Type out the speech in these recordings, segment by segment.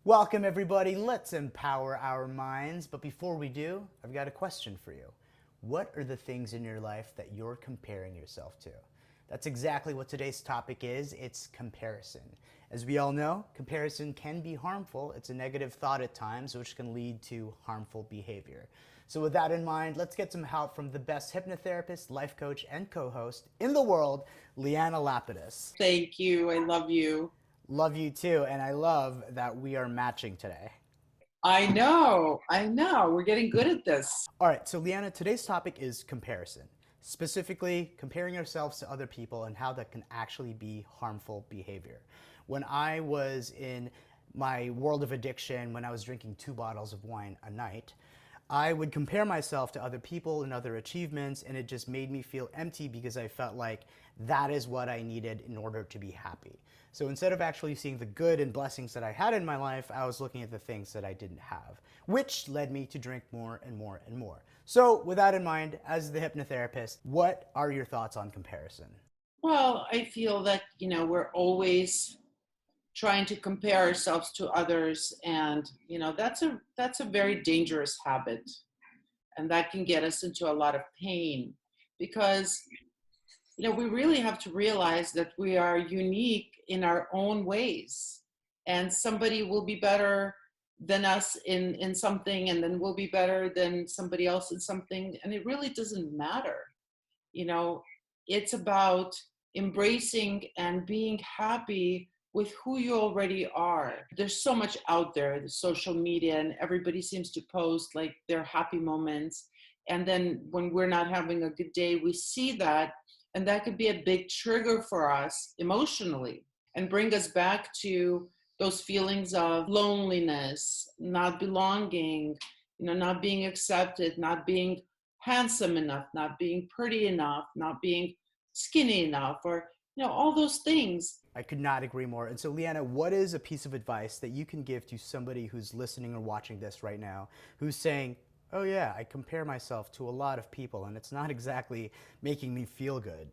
Welcome, everybody. Let's empower our minds. But before we do, I've got a question for you. What are the things in your life that you're comparing yourself to? That's exactly what today's topic is. It's comparison. As we all know, comparison can be harmful. It's a negative thought at times, which can lead to harmful behavior. So, with that in mind, let's get some help from the best hypnotherapist, life coach, and co host in the world, Leanna Lapidus. Thank you. I love you. Love you too, and I love that we are matching today. I know. I know. We're getting good at this. All right, so Leanna, today's topic is comparison, specifically comparing ourselves to other people and how that can actually be harmful behavior. When I was in my world of addiction, when I was drinking 2 bottles of wine a night, I would compare myself to other people and other achievements, and it just made me feel empty because I felt like that is what I needed in order to be happy. So instead of actually seeing the good and blessings that I had in my life, I was looking at the things that I didn't have, which led me to drink more and more and more. So, with that in mind, as the hypnotherapist, what are your thoughts on comparison? Well, I feel that, we're always trying to compare ourselves to others, and that's a very dangerous habit, and that can get us into a lot of pain because we really have to realize that we are unique in our own ways, and somebody will be better than us in something, and then we'll be better than somebody else in something, and it really doesn't matter. you know it's about embracing and being happy with who you already are. There's so much out there, the social media, and everybody seems to post like their happy moments, and then when we're not having a good day, we see that, and that could be a big trigger for us emotionally and bring us back to those feelings of loneliness, not belonging, not being accepted, not being handsome enough, not being pretty enough, not being skinny enough, or all those things. I could not agree more. And so, Leanna, what is a piece of advice that you can give to somebody who's listening or watching this right now who's saying, oh, yeah, I compare myself to a lot of people and it's not exactly making me feel good?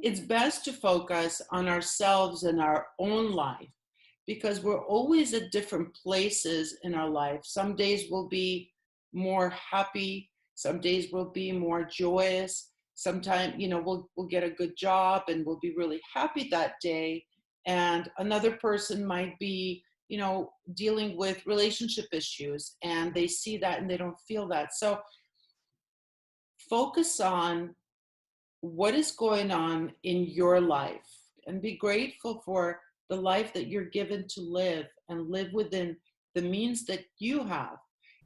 It's best to focus on ourselves and our own life because we're always at different places in our life. Some days we'll be more happy, some days we'll be more joyous. Sometimes, we'll get a good job and we'll be really happy that day. And another person might be, dealing with relationship issues, and they see that and they don't feel that. So focus on what is going on in your life and be grateful for the life that you're given to live, and live within the means that you have.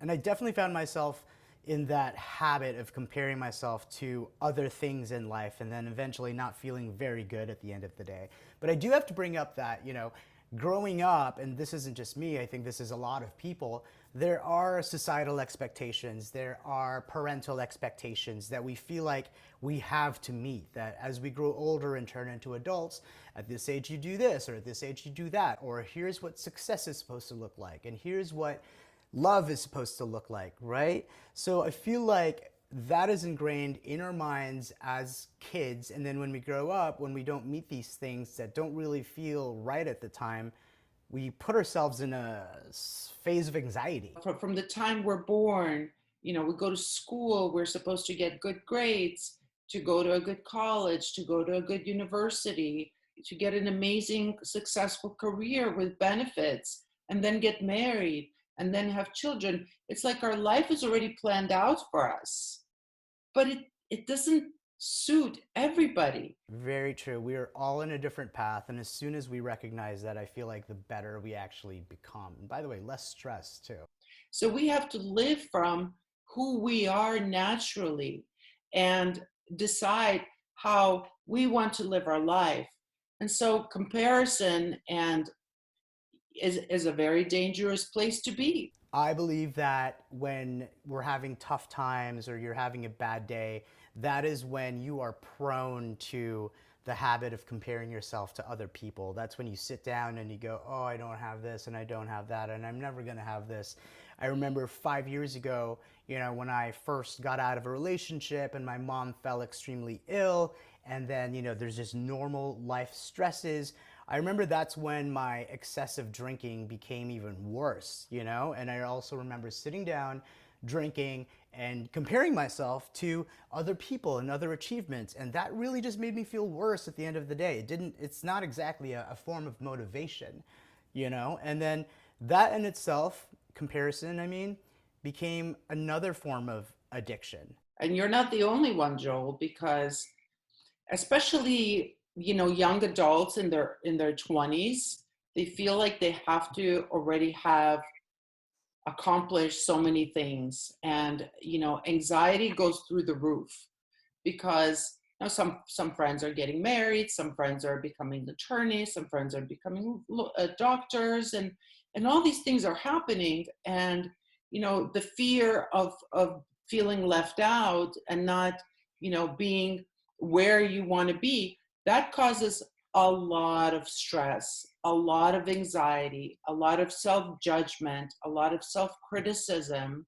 And I definitely found myself in that habit of comparing myself to other things in life and then eventually not feeling very good at the end of the day. But I do have to bring up that, growing up, and this isn't just me, I think this is a lot of people, there are societal expectations, there are parental expectations that we feel like we have to meet. That as we grow older and turn into adults, at this age you do this, or at this age you do that, or here's what success is supposed to look like, and here's what love is supposed to look like, right? So I feel like that is ingrained in our minds as kids, and then when we grow up, when we don't meet these things that don't really feel right at the time, we put ourselves in a phase of anxiety. From the time we're born, we go to school, we're supposed to get good grades, to go to a good college, to go to a good university, to get an amazing, successful career with benefits, and then get married, and then have children. It's like our life is already planned out for us, but it doesn't suit everybody. Very true. We are all in a different path, and as soon as we recognize that, I feel like the better we actually become. And by the way, less stress too. So we have to live from who we are naturally and decide how we want to live our life. And so comparison and is a very dangerous place to be. I believe that when we're having tough times or you're having a bad day, that is when you are prone to the habit of comparing yourself to other people. That's when you sit down and you go, oh, I don't have this and I don't have that and I'm never going to have this. I remember 5 years ago, when I first got out of a relationship and my mom fell extremely ill, and then, there's just normal life stresses. I remember that's when my excessive drinking became even worse, you know? And I also remember sitting down, drinking, and comparing myself to other people and other achievements. And that really just made me feel worse at the end of the day. It's not exactly a form of motivation, you know? And then that in itself, comparison, I mean, became another form of addiction. And you're not the only one, Joel, because especially, young adults in their 20s, they feel like they have to already have accomplished so many things, and anxiety goes through the roof because some friends are getting married, some friends are becoming attorneys, some friends are becoming doctors, and all these things are happening, and the fear of feeling left out and not being where you want to be, that causes a lot of stress, a lot of anxiety, a lot of self-judgment, a lot of self-criticism.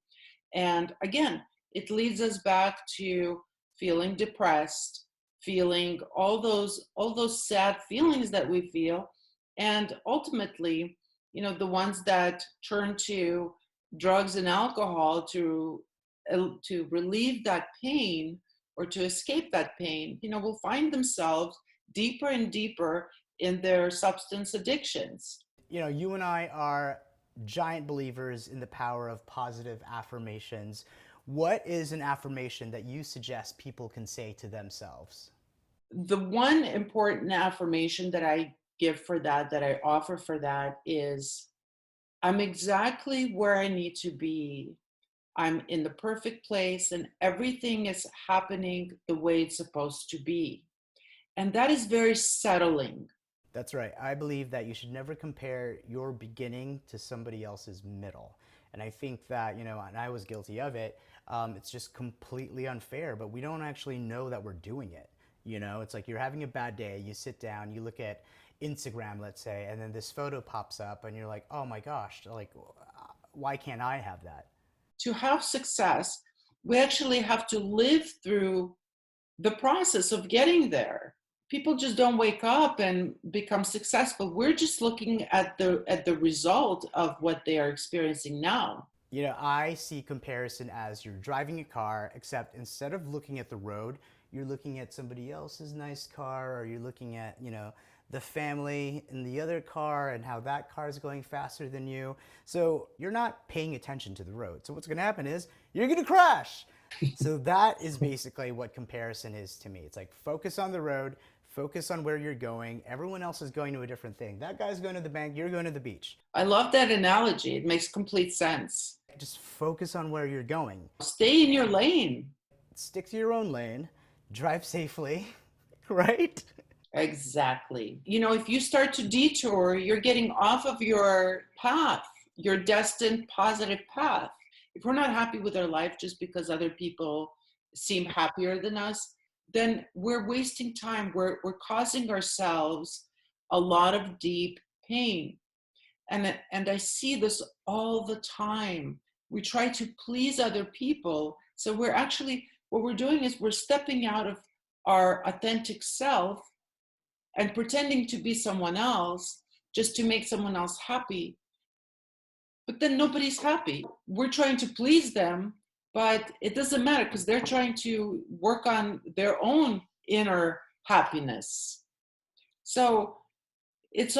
And again, it leads us back to feeling depressed, feeling all those sad feelings that we feel. And ultimately, the ones that turn to drugs and alcohol to relieve that pain or to escape that pain, will find themselves deeper and deeper in their substance addictions. You know, you and I are giant believers in the power of positive affirmations. What is an affirmation that you suggest people can say to themselves? The one important affirmation that I give for that I offer for that is, I'm exactly where I need to be. I'm in the perfect place and everything is happening the way it's supposed to be. And that is very settling. That's right. I believe that you should never compare your beginning to somebody else's middle. And I think that, you know, and I was guilty of it, it's just completely unfair, but we don't actually know that we're doing it. You know, it's like you're having a bad day, you sit down, you look at Instagram, let's say, and then this photo pops up and you're like, oh my gosh, like, why can't I have that? To have success, we actually have to live through the process of getting there. People just don't wake up and become successful. We're just looking at the result of what they are experiencing now. You know, I see comparison as you're driving a car, except instead of looking at the road, you're looking at somebody else's nice car, or you're looking at, you know, the family in the other car and how that car is going faster than you. So you're not paying attention to the road. So what's going to happen is you're going to crash. So that is basically what comparison is to me. It's like focus on the road, focus on where you're going. Everyone else is going to a different thing. That guy's going to the bank, you're going to the beach. I love that analogy. It makes complete sense. Just focus on where you're going. Stay in your lane. Stick to your own lane, drive safely, right? Exactly. If you start to detour, you're getting off of your path, your destined positive path. If we're not happy with our life just because other people seem happier than us, then we're wasting time. We're causing ourselves a lot of deep pain. And I see this all the time. We try to please other people. So we're actually, what we're doing is we're stepping out of our authentic self and pretending to be someone else just to make someone else happy. But then nobody's happy. We're trying to please them, but it doesn't matter because they're trying to work on their own inner happiness. So it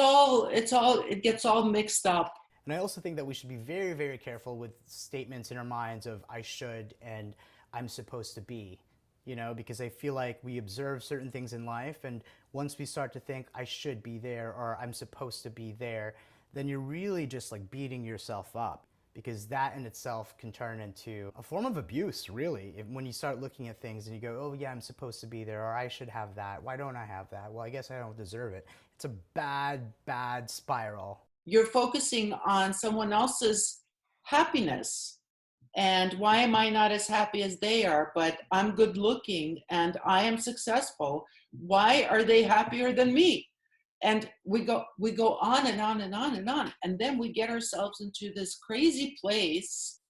gets all mixed up. And I also think that we should be very, very careful with statements in our minds of I should and I'm supposed to be, you know, because I feel like we observe certain things in life. And once we start to think I should be there or I'm supposed to be there, then you're really just like beating yourself up, because that in itself can turn into a form of abuse, really. When you start looking at things and you go, oh, yeah, I'm supposed to be there, or I should have that. Why don't I have that? Well, I guess I don't deserve it. It's a bad, bad spiral. You're focusing on someone else's happiness. And why am I not as happy as they are? But I'm good looking and I am successful. Why are they happier than me? And we go on and on and on and on. And then we get ourselves into this crazy place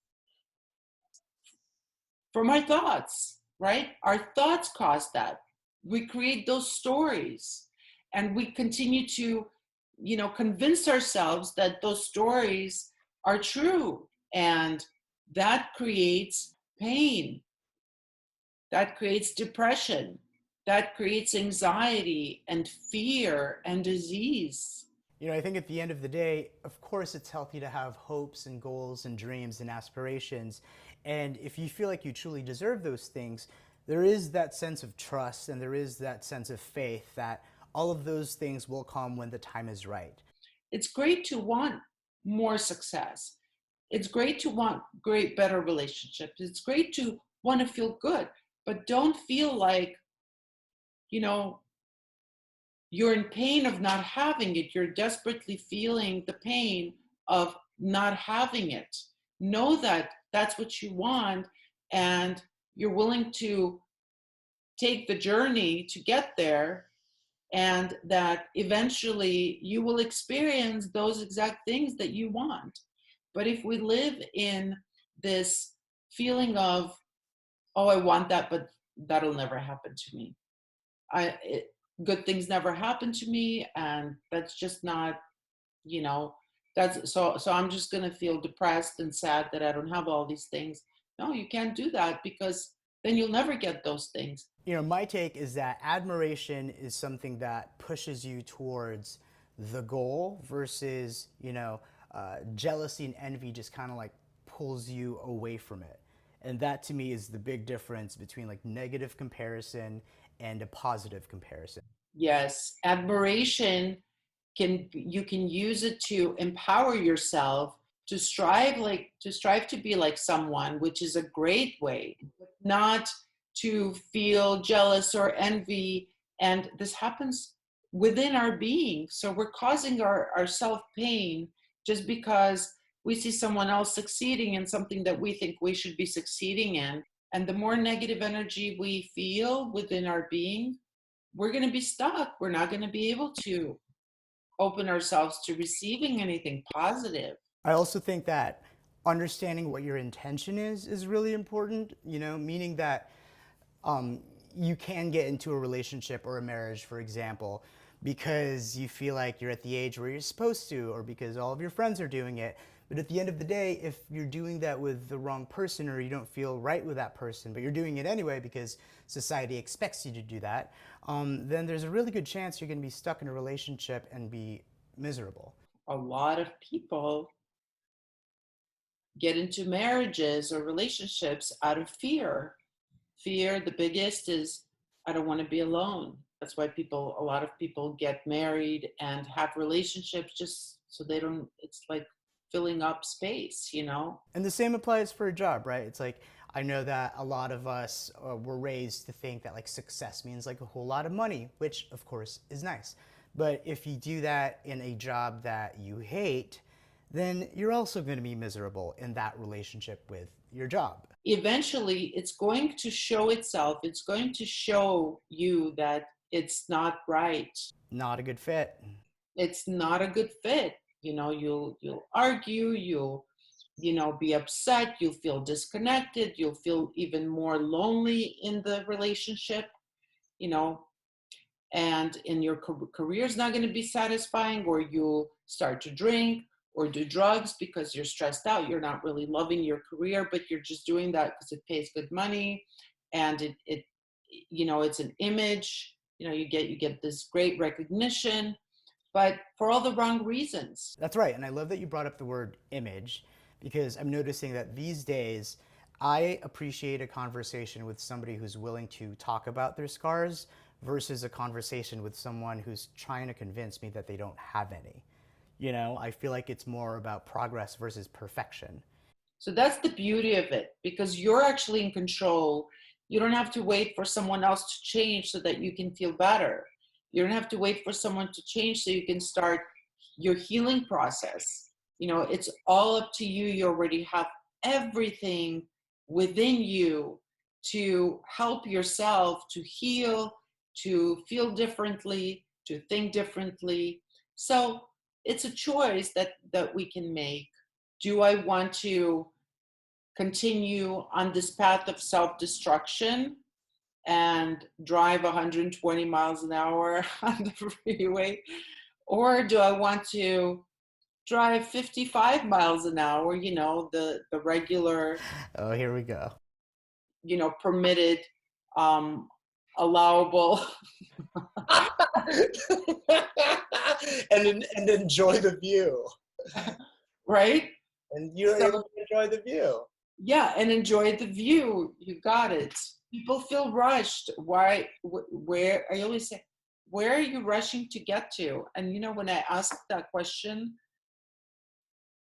from our thoughts, right? Our thoughts cause that. We create those stories and we continue to convince ourselves that those stories are true. And that creates pain, that creates depression, that creates anxiety and fear and disease. I think at the end of the day, of course, it's healthy to have hopes and goals and dreams and aspirations. And if you feel like you truly deserve those things, there is that sense of trust and there is that sense of faith that all of those things will come when the time is right. It's great to want more success. It's great to want better relationships. It's great to want to feel good, but don't feel like, you know, you're in pain of not having it. You're desperately feeling the pain of not having it. Know that that's what you want, and you're willing to take the journey to get there, and that eventually you will experience those exact things that you want. But if we live in this feeling of, oh, I want that, but that'll never happen to me. Good things never happen to me, and that's just not, you know, that's so I'm just going to feel depressed and sad that I don't have all these things. No, you can't do that, because then you'll never get those things. My take is that admiration is something that pushes you towards the goal versus, jealousy and envy just kind of like pulls you away from it. And that to me is the big difference between like negative comparison and a positive comparison. Yes, admiration, you can use it to empower yourself to strive to be like someone, which is a great way, not to feel jealous or envy. And this happens within our being, so we're causing ourself pain just because we see someone else succeeding in something that we think we should be succeeding in. And the more negative energy we feel within our being, we're going to be stuck. We're not going to be able to open ourselves to receiving anything positive. I also think that understanding what your intention is really important, meaning that you can get into a relationship or a marriage, for example, because you feel like you're at the age where you're supposed to, or because all of your friends are doing it. But at the end of the day, if you're doing that with the wrong person or you don't feel right with that person, but you're doing it anyway because society expects you to do that, then there's a really good chance you're going to be stuck in a relationship and be miserable. A lot of people get into marriages or relationships out of fear. Fear, the biggest, is I don't want to be alone. That's why a lot of people get married and have relationships just so they don't, it's like filling up space. And the same applies for a job, right? It's like, I know that a lot of us were raised to think that like success means like a whole lot of money, which of course is nice. But if you do that in a job that you hate, then you're also going to be miserable in that relationship with your job. Eventually, it's going to show itself. It's going to show you that it's not right. Not a good fit. It's not a good fit. You'll argue, you'll be upset, you'll feel disconnected, you'll feel even more lonely in the relationship, and in your career is not going to be satisfying, or you'll start to drink or do drugs because you're stressed out. You're not really loving your career, but you're just doing that because it pays good money, and it it's an image. You get this great recognition, but for all the wrong reasons. That's right. And I love that you brought up the word image, because I'm noticing that these days I appreciate a conversation with somebody who's willing to talk about their scars versus a conversation with someone who's trying to convince me that they don't have any. I feel like it's more about progress versus perfection. So that's the beauty of it, because you're actually in control. You don't have to wait for someone else to change so that you can feel better. You don't have to wait for someone to change so you can start your healing process. It's all up to you. You already have everything within you to help yourself to heal, to feel differently, to think differently. So it's a choice that we can make. Do I want to continue on this path of self-destruction and drive 120 miles an hour on the freeway? Or do I want to drive 55 miles an hour, the regular, Oh, here we go. permitted, um, allowable, And enjoy the view. right? And you're So, able to enjoy the view. yeah, and enjoy the view. You got it. People feel rushed. Why? Where? I always say, where are you rushing to get to? And when I ask that question,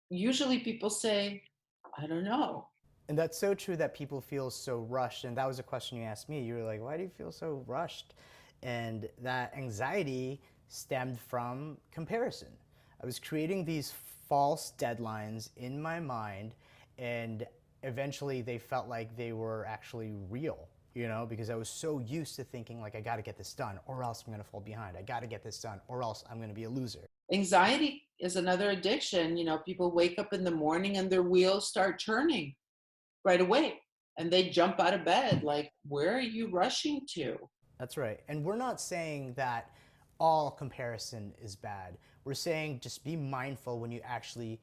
usually people say, I don't know. And that's so true that people feel so rushed. And that was a question you asked me. You were like, why do you feel so rushed? And that anxiety stemmed from comparison. I was creating these false deadlines in my mind, and eventually they felt like they were actually real, because I was so used to thinking like, I got to get this done or else I'm going to fall behind. I got to get this done or else I'm going to be a loser. Anxiety is another addiction. People wake up in the morning and their wheels start turning right away. And they jump out of bed like, where are you rushing to? That's right. And we're not saying that all comparison is bad. We're saying just be mindful when you actually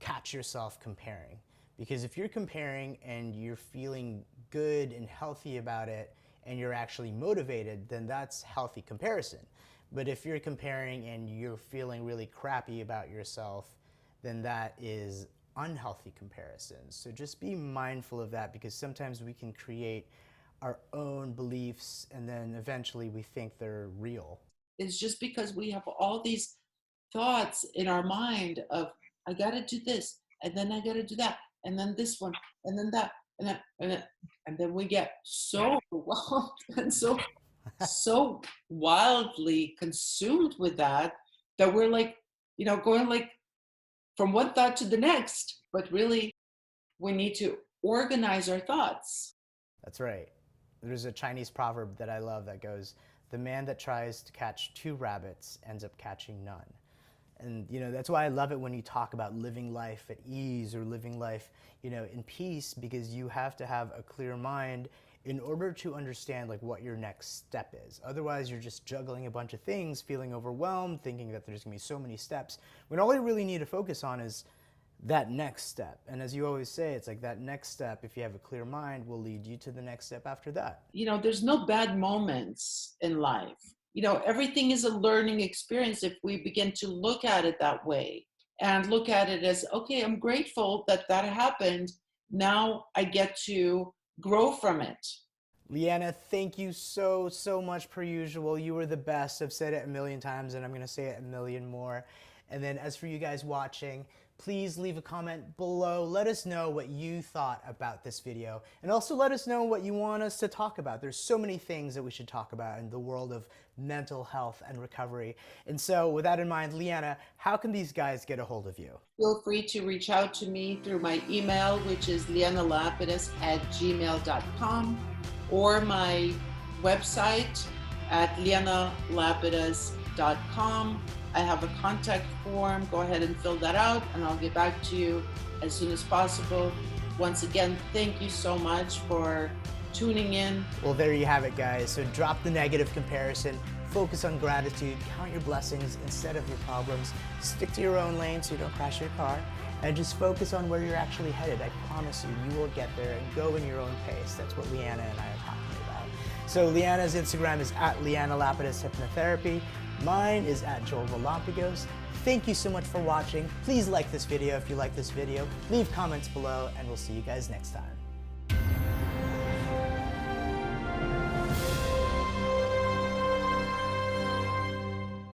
catch yourself comparing. Because if you're comparing and you're feeling good and healthy about it and you're actually motivated, then that's healthy comparison. But if you're comparing and you're feeling really crappy about yourself, then that is unhealthy comparisons. So just be mindful of that, because sometimes we can create our own beliefs and then eventually we think they're real. It's just because we have all these thoughts in our mind of, I got to do this, and then I got to do that, and then this one, and then that, and then we get so overwhelmed and so wildly consumed with that we're like, going like from one thought to the next. But really, we need to organize our thoughts. That's right. There's a Chinese proverb that I love that goes, the man that tries to catch two rabbits ends up catching none. And that's why I love it when you talk about living life at ease or living life, in peace, because you have to have a clear mind in order to understand like what your next step is. Otherwise, you're just juggling a bunch of things, feeling overwhelmed, thinking that there's gonna be so many steps, when all you really need to focus on is that next step. And as you always say, it's like that next step, if you have a clear mind, will lead you to the next step after that. There's no bad moments in life. Everything is a learning experience if we begin to look at it that way and look at it as, okay, I'm grateful that happened. Now I get to grow from it. Leanna, thank you so much per usual. You were the best. I've said it a million times and I'm going to say it a million more. And then as for you guys watching, please leave a comment below. Let us know what you thought about this video. And also let us know what you want us to talk about. There's so many things that we should talk about in the world of mental health and recovery. And so with that in mind, Leanna, how can these guys get a hold of you? Feel free to reach out to me through my email, which is leannalapidus@gmail.com, or my website at leannalapidus.com. I have a contact form. Go ahead and fill that out and I'll get back to you as soon as possible. Once again, thank you so much for tuning in. Well, there you have it, guys. So drop the negative comparison, focus on gratitude, count your blessings instead of your problems, stick to your own lane so you don't crash your car, and just focus on where you're actually headed. I promise you, you will get there, and go in your own pace. That's what Leanna and I are talking about. So Leanna's Instagram is at Leanna Lapidus Hypnotherapy. Mine is at Relampagos. Thank you so much for watching. Please like this video if you like this video. Leave comments below, and we'll see you guys next time.